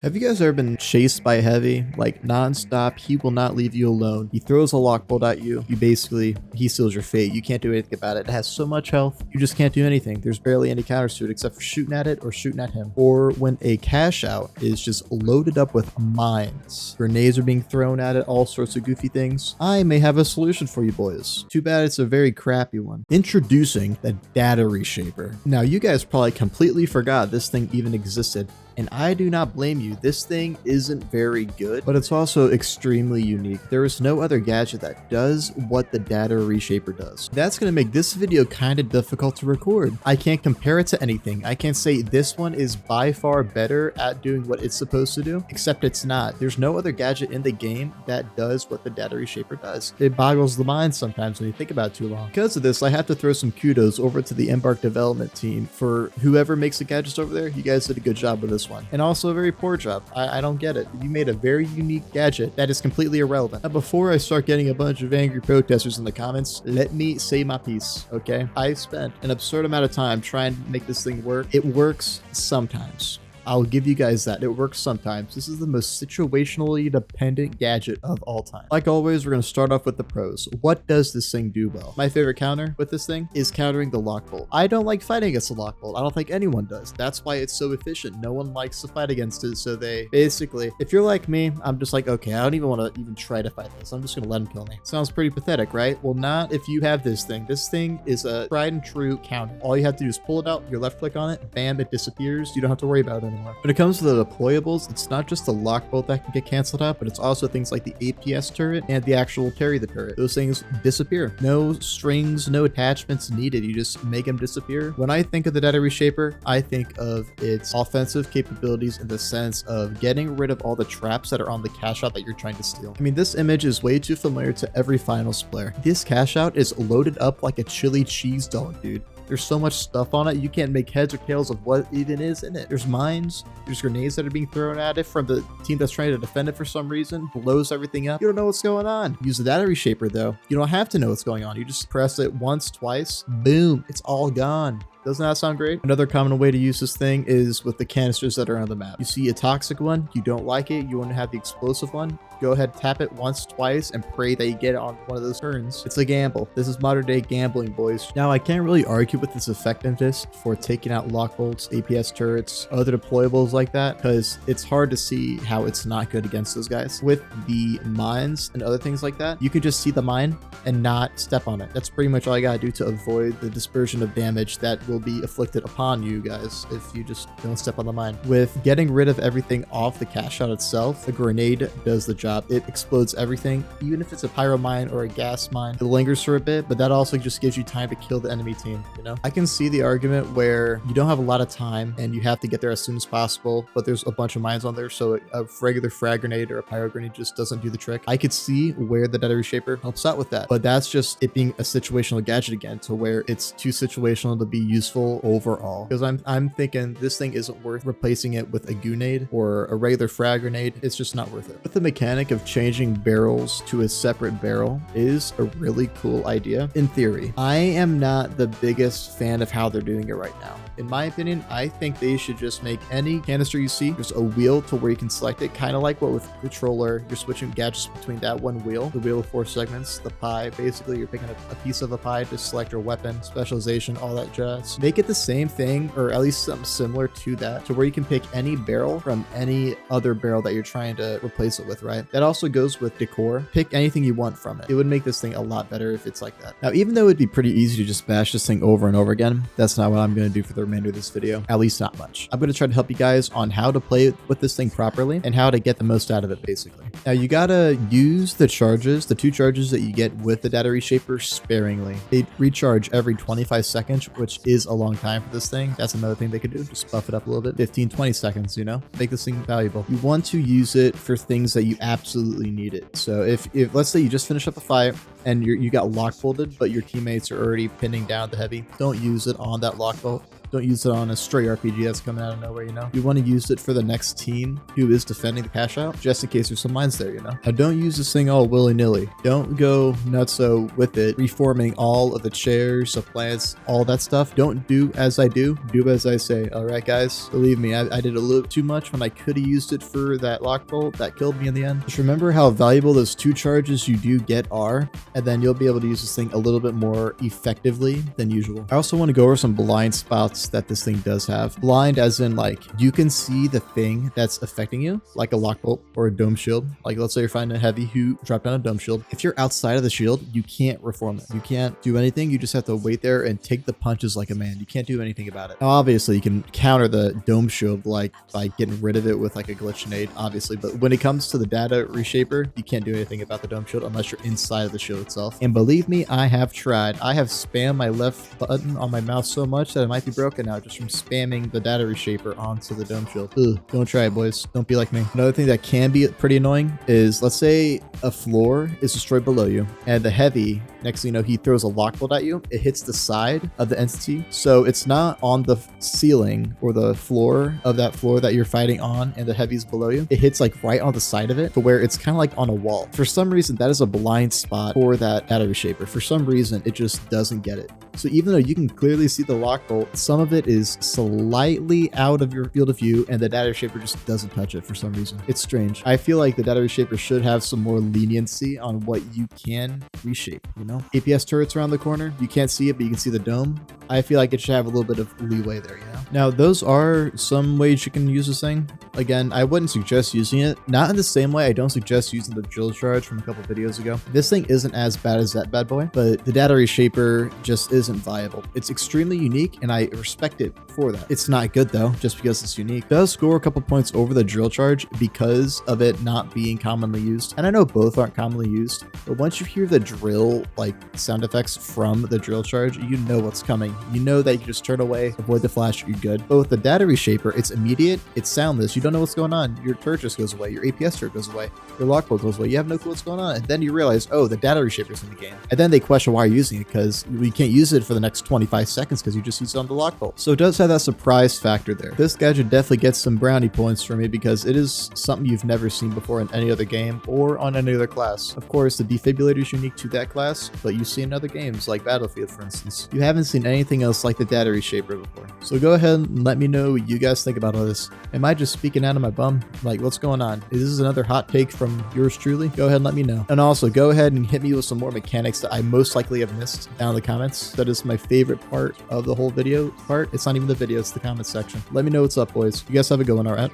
Have you guys ever been chased by a heavy, like non-stop? He will not leave you alone. He throws a lock bolt at you. He seals your fate. You can't do anything about it. It has so much health. You just can't do anything. There's barely any counters to it except for shooting at it or shooting at him. Or when a cash out is just loaded up with mines. Grenades are being thrown at it, all sorts of goofy things. I may have a solution for you boys. Too bad it's a very crappy one. Introducing the data reshaper. Now you guys probably completely forgot this thing even existed. And I do not blame you. This thing isn't very good, but it's also extremely unique. There is no other gadget that does what the data reshaper does. That's going to make this video kind of difficult to record. I can't compare it to anything. I can't say this one is by far better at doing what it's supposed to do, except it's not. There's no other gadget in the game that does what the data reshaper does. It boggles the mind sometimes when you think about it too long. Because of this, I have to throw some kudos over to the Embark development team for whoever makes the gadgets over there. You guys did a good job with this one, and also a very poor job. I don't get it. You made a very unique gadget that is completely irrelevant. Now, before I start getting a bunch of angry protesters in the comments, let me say my piece, okay? I spent an absurd amount of time trying to make this thing work. It works sometimes. I'll give you guys that. It works sometimes. This is the most situationally dependent gadget of all time. Like always, we're going to start off with the pros. What does this thing do well? My favorite counter with this thing is countering the lock bolt. I don't like fighting against the lock bolt. I don't think anyone does. That's why it's so efficient. No one likes to fight against it. So they basically, if you're like me, I'm just like, okay, I don't even want to even try to fight this. I'm just going to let him kill me. Sounds pretty pathetic, right? Well, not if you have this thing. This thing is a tried and true counter. All you have to do is pull it out, your left click on it, bam, it disappears. You don't have to worry about it anymore. When it comes to the deployables, it's not just the lock bolt that can get canceled out, but it's also things like the APS turret and the actual carry the turret. Those things disappear. No strings, no attachments needed. You just make them disappear. When I think of the data reshaper, I think of its offensive capabilities in the sense of getting rid of all the traps that are on the cash out that you're trying to steal. I mean, this image is way too familiar to every finals player. This cash out is loaded up like a chili cheese dog, dude. There's so much stuff on it, you can't make heads or tails of what even is in it. There's mines, there's grenades that are being thrown at it from the team that's trying to defend it for some reason, blows everything up. You don't know what's going on. Use the data reshaper though. You don't have to know what's going on. You just press it once, twice, boom, it's all gone. Doesn't that sound great? Another common way to use this thing is with the canisters that are on the map. You see a toxic one, you don't like it, you want to have the explosive one, go ahead, tap it once, twice, and pray that you get it on one of those turns. It's a gamble. This is modern day gambling, boys. Now, I can't really argue with its effectiveness for taking out lock bolts, APS turrets, other deployables like that, because it's hard to see how it's not good against those guys. With the mines and other things like that, you could just see the mine and not step on it. That's pretty much all you gotta do to avoid the dispersion of damage that will be afflicted upon you guys if you just don't step on the mine. With getting rid of everything off the cash out itself, a grenade does the job. It explodes everything, even if it's a pyro mine or a gas mine. It lingers for a bit, but that also just gives you time to kill the enemy team, you know? I can see the argument where you don't have a lot of time and you have to get there as soon as possible, but there's a bunch of mines on there, so a regular frag grenade or a pyro grenade just doesn't do the trick. I could see where the data reshaper helps out with that, but that's just it being a situational gadget again, to where it's too situational to be useful overall. Because I'm thinking this thing isn't worth replacing it with a grenade or a regular frag grenade. It's just not worth it. But the mechanic of changing barrels to a separate barrel is a really cool idea in theory. I am not the biggest fan of how they're doing it right now. In my opinion, I think they should just make any canister you see, there's a wheel to where you can select it, kind of like what with controller, you're switching gadgets between that one wheel, the wheel of 4 segments, the pie. Basically, you're picking a piece of a pie to select your weapon, specialization, all that jazz. Make it the same thing, or at least something similar to that, to where you can pick any barrel from any other barrel that you're trying to replace it with, right? That also goes with decor. Pick anything you want from it. It would make this thing a lot better if it's like that. Now, even though it'd be pretty easy to just bash this thing over and over again, that's not what I'm going to do for the remainder of this video, at least not much. I'm going to try to help you guys on how to play with this thing properly and how to get the most out of it, basically. Now, you gotta use the charges, the 2 charges that you get with the data reshaper, sparingly. They recharge every 25 seconds, which is a long time for this thing. That's another thing they could do. Just buff it up a little bit. 15-20 seconds, you know? Make this thing valuable. You want to use it for things that you absolutely need it. So if let's say you just finish up a fight and you got lock bolted, but your teammates are already pinning down the heavy, don't use it on that lock bolt. Don't use it on a stray RPG that's coming out of nowhere, you know? You want to use it for the next team who is defending the cash out, just in case there's some mines there, you know? Now, don't use this thing all willy-nilly. Don't go nutso with it, reforming all of the chairs, the plants, all that stuff. Don't do as I do as I say. All right, guys? Believe me, I did a little too much when I could have used it for that lock bolt. That killed me in the end. Just remember how valuable those 2 charges you do get are, and then you'll be able to use this thing a little bit more effectively than usual. I also want to go over some blind spots that this thing does have. Blind as in, like, you can see the thing that's affecting you, like a lock bolt or a dome shield. Like, let's say you're fighting a heavy who dropped down a dome shield. If you're outside of the shield, you can't reform it. You can't do anything. You just have to wait there and take the punches like a man. You can't do anything about it. Now, obviously, you can counter the dome shield like by getting rid of it with like a glitch nade, obviously. But when it comes to the data reshaper, you can't do anything about the dome shield unless you're inside of the shield itself. And believe me, I have tried. I have spammed my left button on my mouse so much that it might be broken now just from spamming the data reshaper onto the dome shield. Ugh, don't try it, boys. Don't be like me. Another thing that can be pretty annoying is, let's say a floor is destroyed below you and the heavy, next thing you know, he throws a lock bolt at you. It hits the side of the entity, so it's not on the ceiling or the floor of that floor that you're fighting on and the heavy's below you. It hits like right on the side of it to where it's kind of like on a wall. For some reason, that is a blind spot for that data reshaper. For some reason, it just doesn't get it. So even though you can clearly see the lock bolt, some of it is slightly out of your field of view and the data reshaper just doesn't touch it for some reason. It's strange. I feel like the data reshaper should have some more leniency on what you can reshape, you know? APS turrets around the corner, you can't see it, but you can see the dome. I feel like it should have a little bit of leeway there, you know? Now, those are some ways you can use this thing. Again, I wouldn't suggest using it. Not in the same way I don't suggest using the drill charge from a couple videos ago. This thing isn't as bad as that bad boy, but the data reshaper just isn't viable. It's extremely unique, and I respect it for that. It's not good though, just because it's unique. It does score a couple points over the drill charge because of it not being commonly used. And I know both aren't commonly used, but once you hear the drill like sound effects from the drill charge, you know what's coming. You know that you just turn away, avoid the flash, you're good. But with the data reshaper, it's immediate, it's soundless, you don't know what's going on. Your turret just goes away, your APS turret goes away, your lockbolt goes away, you have no clue what's going on. And then you realize, oh, the data reshaper's in the game. And then they question why you're using it, because we can't use it for the next 25 seconds because you just used it on the lockbolt. So it does have that surprise factor there. This gadget definitely gets some brownie points for me because it is something you've never seen before in any other game or on any other class. Of course, the defibrillator is unique to that class, but you see in other games like Battlefield, for instance. You haven't seen anything else like the data reshaper before. So go ahead and let me know what you guys think about all this. Am I just speaking out of my bum? Like, what's going on? Is this another hot take from yours truly? Go ahead and let me know. And also, go ahead and hit me with some more mechanics that I most likely have missed down in the comments. That is my favorite part of the whole video part. It's not even the video, it's the comments section. Let me know what's up, boys. You guys have a good one, all right?